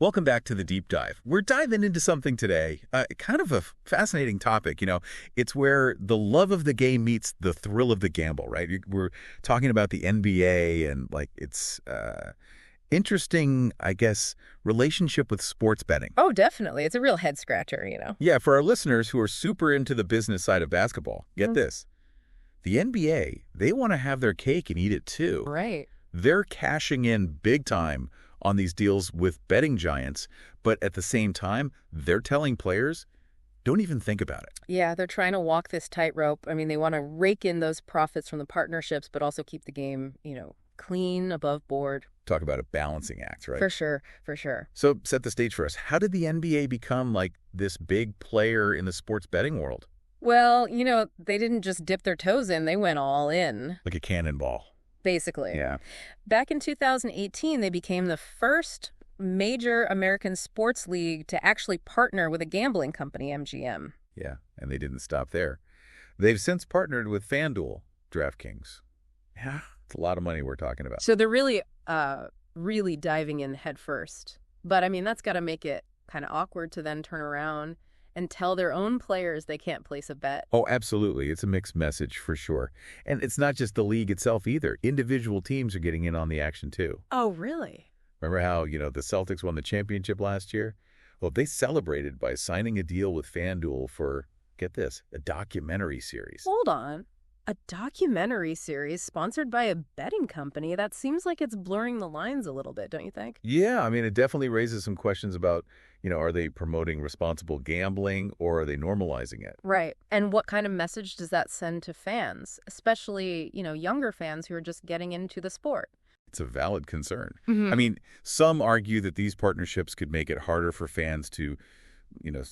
Welcome back to the Deep Dive. We're diving into something today, kind of a fascinating topic. It's where the love of the game meets the thrill of the gamble, right? We're talking about the NBA and its interesting, I guess, relationship with sports betting. Oh, definitely. It's a real head scratcher, Yeah, for our listeners who are super into the business side of basketball, get this. The NBA, they want to have their cake and eat it too. Right. They're cashing in big time on these deals with betting giants, but at the same time, they're telling players, don't even think about it. Yeah, they're trying to walk this tightrope. I mean, they want to rake in those profits from the partnerships, but also keep the game, clean, above board. Talk about a balancing act, right? For sure, for sure. So set the stage for us. How did the NBA become this big player in the sports betting world? Well, they didn't just dip their toes in, they went all in. Like a cannonball. Basically. Yeah. Back in 2018, they became the first major American sports league to actually partner with a gambling company, MGM. Yeah, and they didn't stop there. They've since partnered with FanDuel, DraftKings. Yeah, it's a lot of money we're talking about. So they're really diving in head first. But, that's got to make it kind of awkward to then turn around and tell their own players they can't place a bet. Oh, absolutely. It's a mixed message for sure. And it's not just the league itself either. Individual teams are getting in on the action too. Oh, really? Remember how, the Celtics won the championship last year? Well, they celebrated by signing a deal with FanDuel for, get this, a documentary series. Hold on. A documentary series sponsored by a betting company? That seems like it's blurring the lines a little bit, don't you think? Yeah, it definitely raises some questions about, are they promoting responsible gambling or are they normalizing it? Right. And what kind of message does that send to fans, especially, younger fans who are just getting into the sport? It's a valid concern. Mm-hmm. Some argue that these partnerships could make it harder for fans to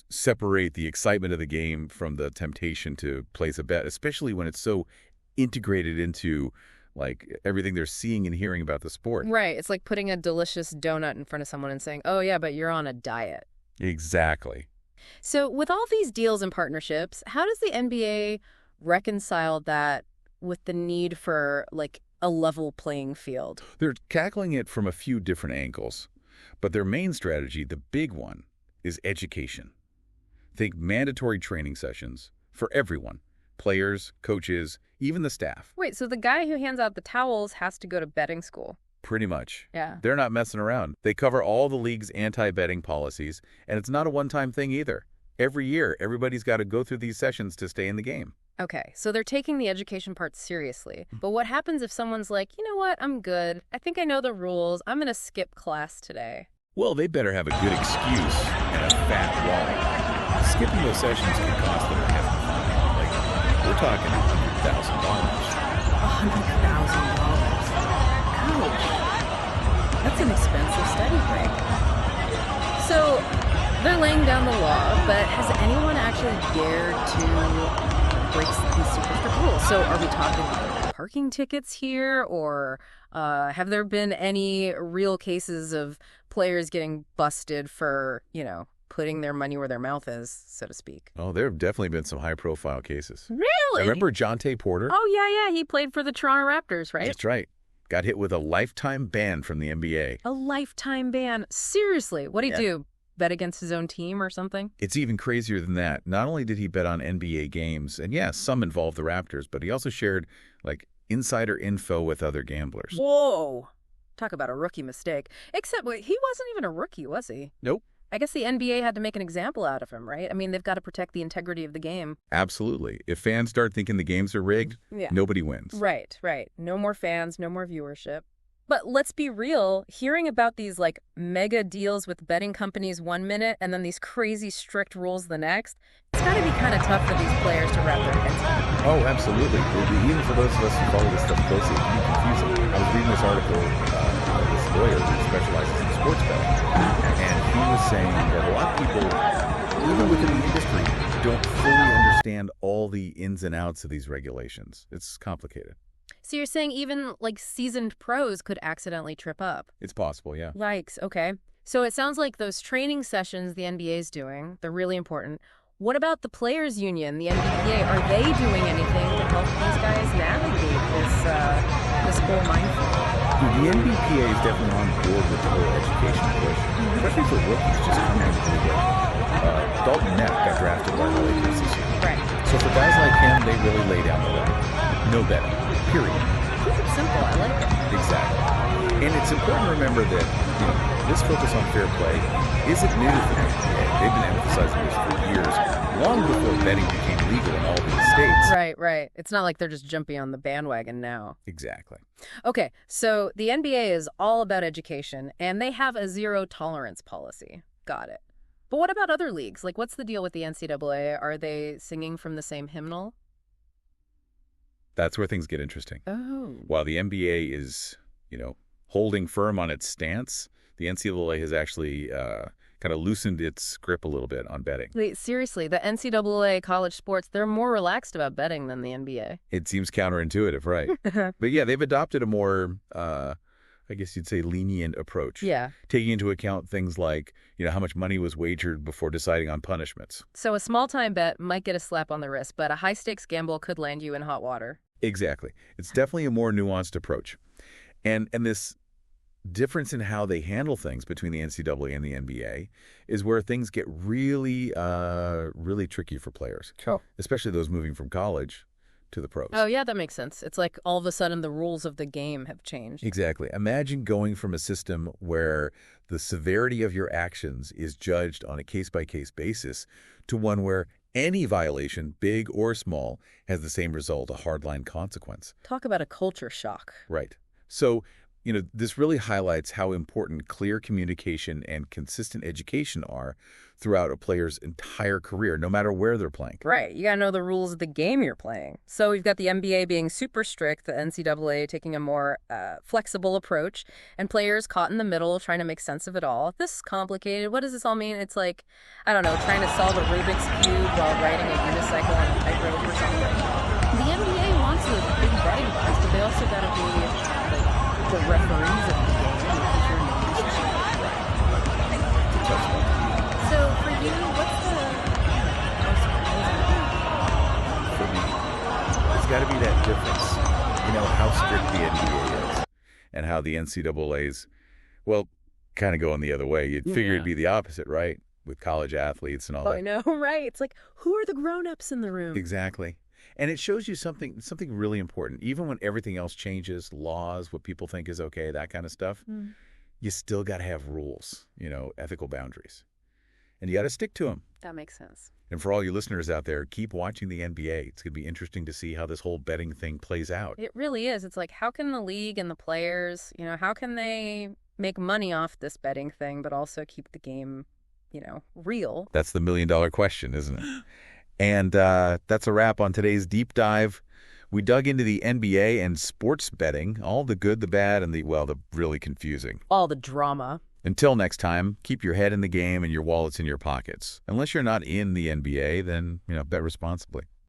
separate the excitement of the game from the temptation to place a bet, especially when it's so integrated into everything they're seeing and hearing about the sport. Right. It's like putting a delicious donut in front of someone and saying, oh, yeah, but you're on a diet. Exactly. So with all these deals and partnerships, how does the NBA reconcile that with the need for a level playing field? They're tackling it from a few different angles, but their main strategy, the big one, is education. Think mandatory training sessions for everyone, players, coaches, even the staff. Wait, so the guy who hands out the towels has to go to betting school? Pretty much. Yeah. They're not messing around. They cover all the league's anti-betting policies, and it's not a one-time thing either. Every year, everybody's got to go through these sessions to stay in the game. Okay, so they're taking the education part seriously. But what happens if someone's like, you know what, I'm good. I think I know the rules. I'm going to skip class today. Well, they better have a good excuse and a fat wallet. Skipping those sessions can cost them a hefty fine. We're talking $100,000. $100,000? Ouch. That's an expensive study break. So they're laying down the law, but has anyone actually dared to break these super strict rules? So are we talking parking tickets here, or have there been any real cases of players getting busted for, putting their money where their mouth is, so to speak? Oh, there have definitely been some high-profile cases. Really? Remember Jontay Porter? Oh, yeah. He played for the Toronto Raptors, right? That's right. Got hit with a lifetime ban from the NBA. A lifetime ban? Seriously? What'd he do? Bet against his own team or something? It's even crazier than that. Not only did he bet on NBA games, and yes, some involved the Raptors, but he also shared, insider info with other gamblers. Whoa. Talk about a rookie mistake. Except, he wasn't even a rookie, was he? Nope. I guess the NBA had to make an example out of him, right? They've got to protect the integrity of the game. Absolutely. If fans start thinking the games are rigged, nobody wins. Right. No more fans, no more viewership. But let's be real, hearing about these mega deals with betting companies 1 minute and then these crazy strict rules the next, it's got to be kind of tough for these players to wrap their heads around. Oh, absolutely. Even for those of us who follow this stuff closely, it can be confusing. I was reading this article of this lawyer who specializes in sports betting, and he was saying that a lot of people, even within the industry, don't fully understand all the ins and outs of these regulations. It's complicated. So you're saying even seasoned pros could accidentally trip up? It's possible, yeah. Yikes, okay. So it sounds like those training sessions the NBA is doing, they're really important. What about the players' union, the NBPA? Are they doing anything to help these guys navigate this whole minefield? The NBPA is definitely on board with the whole education push, especially for rookies just coming into the league. Dalton Knepp got drafted by the Lakers this year. Right. So for guys like him, they really lay down the law. No betting. Period. Keep it simple. I like it. Exactly. And it's important to remember that, this focus on fair play isn't new for the NBA. They've been emphasizing this for years, long before betting became legal in all these states. Right. It's not like they're just jumping on the bandwagon now. Exactly. Okay, so the NBA is all about education, and they have a zero-tolerance policy. Got it. But what about other leagues? Like, what's the deal with the NCAA? Are they singing from the same hymnal? That's where things get interesting. Oh. While the NBA is, holding firm on its stance, the NCAA has actually kind of loosened its grip a little bit on betting. Wait, seriously, the NCAA college sports, they're more relaxed about betting than the NBA. It seems counterintuitive, right? But yeah, they've adopted a more, I guess you'd say, lenient approach. Yeah. Taking into account things like, how much money was wagered before deciding on punishments. So a small-time bet might get a slap on the wrist, but a high-stakes gamble could land you in hot water. Exactly. It's definitely a more nuanced approach. And this difference in how they handle things between the NCAA and the NBA is where things get really, really tricky for players. Sure. Especially those moving from college to the pros. Oh, yeah, that makes sense. It's like all of a sudden the rules of the game have changed. Exactly. Imagine going from a system where the severity of your actions is judged on a case-by-case basis to one where any violation, big or small, has the same result, a hardline consequence. Talk about a culture shock. Right. So, this really highlights how important clear communication and consistent education are throughout a player's entire career, no matter where they're playing. Right. You got to know the rules of the game you're playing. So we've got the NBA being super strict, the NCAA taking a more flexible approach, and players caught in the middle trying to make sense of it all. This is complicated. What does this all mean? It's like, I don't know, trying to solve a Rubik's Cube while riding a unicycle on a tightrope or something. The NBA wants those big betting bucks, but they also got to be like the referees of the game because your name is cheap. So for you, what's the most surprising thing? For me, there's got to be that difference. How strict the NBA is and how the NCAA's, kind of going the other way. You'd figure it'd be the opposite, right? With college athletes and all that. I know, right? It's like, who are the grown-ups in the room? Exactly. And it shows you something really important. Even when everything else changes, laws, what people think is okay, that kind of stuff, you still got to have rules, ethical boundaries. And you got to stick to them. That makes sense. And for all you listeners out there, keep watching the NBA. It's going to be interesting to see how this whole betting thing plays out. It really is. It's like, how can the league and the players, how can they make money off this betting thing, but also keep the game, real? That's the million-dollar question, isn't it? And that's a wrap on today's deep dive. We dug into the NBA and sports betting, all the good, the bad, and the really confusing. All the drama. Until next time, keep your head in the game and your wallets in your pockets. Unless you're not in the NBA, then, bet responsibly.